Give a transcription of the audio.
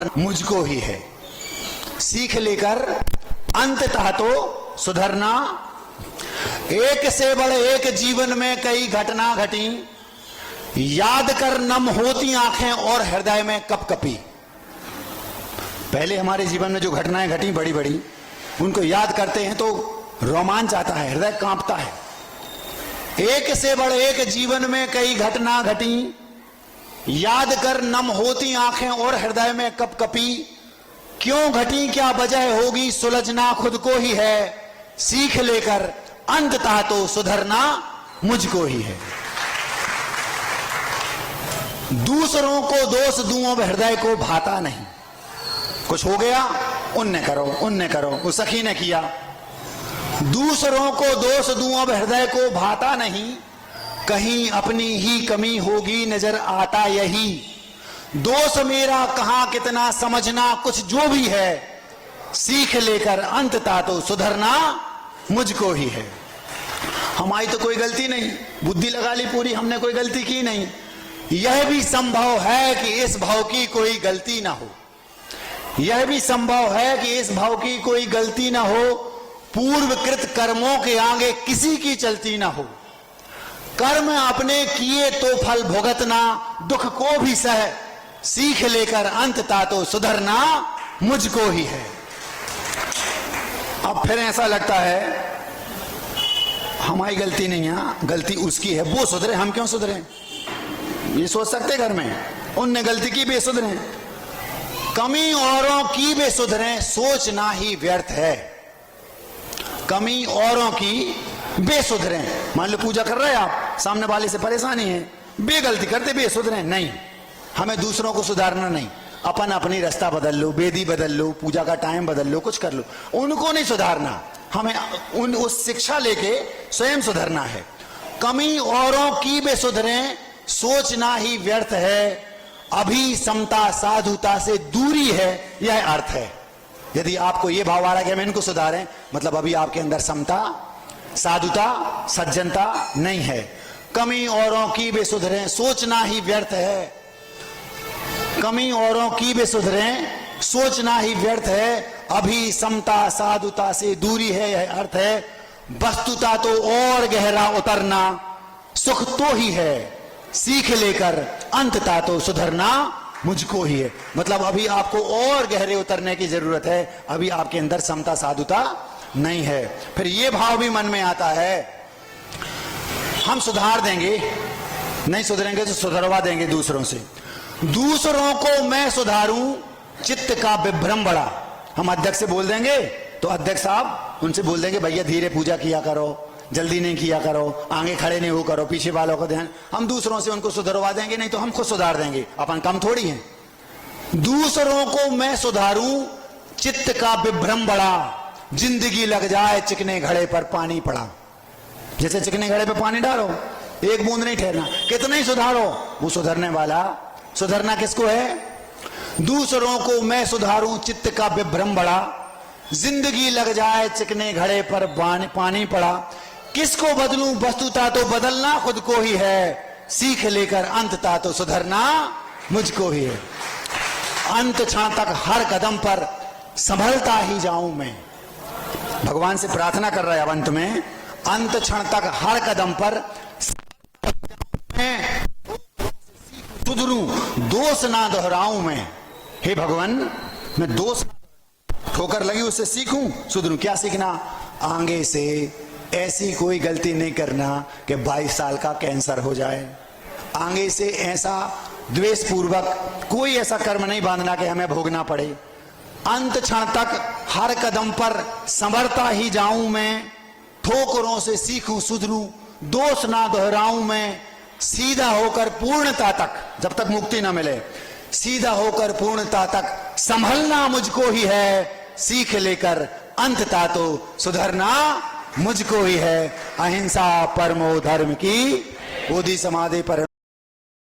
मुझको ही है। सीख लेकर अंततः तो सुधरना। एक से बढ़ एक जीवन में कई घटना घटी, याद कर नम होती आंखें और हृदय में कपकपी। पहले हमारे जीवन में जो घटनाएं घटी बड़ी बड़ी, उनको याद करते हैं तो रोमांच आता है, हृदय कांपता है। एक से बढ़ एक जीवन में कई घटना घटी, याद कर नम होती आंखें और हृदय में कपकपी। क्यों घटी क्या वजह होगी, सुलझना खुद को ही है। सीख लेकर अंततः तो सुधरना मुझको ही है। दूसरों को दोष दूं अब हृदय को भाता नहीं। कुछ हो गया, उनने करो, वो सखी ने किया। दूसरों को दोष दूं अब हृदय को भाता नहीं, कहीं अपनी ही कमी होगी नजर आता यही। दोष मेरा कहां कितना समझना कुछ जो भी है, सीख लेकर अंततः तो सुधरना मुझको ही है। हमारी तो कोई गलती नहीं, बुद्धि लगा ली पूरी, हमने कोई गलती की नहीं। यह भी संभव है कि इस भाव की कोई गलती ना हो, यह भी संभव है कि इस भाव की कोई गलती ना हो। पूर्वकृत कर्मों के आगे किसी की चलती ना हो। कर्म अपने किए तो फल भुगतना, दुख को भी सह। सीख लेकर अंततः तो सुधरना मुझको ही है। अब फिर ऐसा लगता है हमारी गलती नहीं है, गलती उसकी है, वो सुधरे, हम क्यों सुधरे। ये सोच सकते घर में, उनने गलती की वे सुधरे। कमी औरों की वे सुधरे, सोचना ही व्यर्थ है। कमी औरों की वे सुधरे। मान लो पूजा कर रहे हैं आप, सामने वाले से परेशानी है, बे गलती करते बे सुधरे नहीं। हमें दूसरों को सुधारना नहीं, अपन अपनी रास्ता बदल लो, बेदी बदल लो, पूजा का टाइम बदल लो, कुछ कर लो, उनको नहीं सुधारना। हमें उस शिक्षा लेके स्वयं सुधरना है। कमी औरों की वे सुधरे, सोचना ही व्यर्थ है। अभी समता साधुता से दूरी है, यह अर्थ है। यदि आपको यह भाव आ रहा है कि हम इनको सुधारें, मतलब अभी आपके अंदर समता साधुता सज्जनता नहीं है। कमी औरों की वे सुधरे, सोचना ही व्यर्थ है। कमी औरों की वे सुधरे, सोचना ही व्यर्थ है। अभी समता साधुता से दूरी है, यह अर्थ है। वस्तुता तो और गहरा उतरना सुख तो ही है। सीख लेकर अंततः तो सुधरना मुझको ही है। मतलब अभी आपको और गहरे उतरने की जरूरत है, अभी आपके अंदर समता साधुता नहीं है। फिर ये भाव भी मन में आता है, हम सुधार देंगे, नहीं सुधरेंगे तो सुधरवा देंगे दूसरों से। दूसरों को मैं सुधारूं, चित्त का विभ्रम बड़ा। हम अध्यक्ष से बोल देंगे तो अध्यक्ष साहब उनसे बोल देंगे भैया धीरे पूजा किया करो, जल्दी नहीं किया करो, आगे खड़े नहीं हो करो, पीछे वालों का ध्यान। हम दूसरों से उनको सुधरवा देंगे, नहीं तो हम खुद सुधार देंगे, अपन कम थोड़ी हैं। दूसरों को मैं सुधारूं, चित्त का विभ्रम बड़ा। जिंदगी लग जाए चिकने घड़े पर पानी पड़ा। जैसे चिकने घड़े पर पानी डालो, एक बूंद नहीं ठहरना, कितना ही सुधारो वो सुधरने वाला। सुधरना किसको है? दूसरों को मैं सुधारूं, चित्त का विभ्रम बड़ा। जिंदगी लग जाए चिकने घड़े पर पानी पड़ा। किसको बदलूं, वस्तुता तो बदलना खुद को ही है। सीख लेकर अंततः तो सुधरना मुझको ही है। अंत क्षण तक हर कदम पर संभलता ही जाऊं मैं। भगवान से प्रार्थना कर रहा है अब अंत में, अंत क्षण तक हर कदम पर मैं सुधरूं, दोष ना दोहराऊं मैं। हे भगवान, मैं दोष ठोकर लगी उससे सीखूं, सुधरूं। क्या सीखना? आगे से ऐसी कोई गलती नहीं करना कि 22 साल का कैंसर हो जाए। आगे से ऐसा द्वेष पूर्वक कोई ऐसा कर्म नहीं बांधना कि हमें भोगना पड़े। अंत क्षण तक हर कदम पर संभरता ही जाऊं मैं। ठोकरों से सीखूं सुधरूं, दोष ना दोहराऊं मैं। सीधा होकर पूर्णता तक, जब तक मुक्ति ना मिले, सीधा होकर पूर्णता तक संभलना मुझको ही है। सीख लेकर अंततः तो सुधरना मुझको ही है। अहिंसा परमो धर्म की, बोधि समाधि पर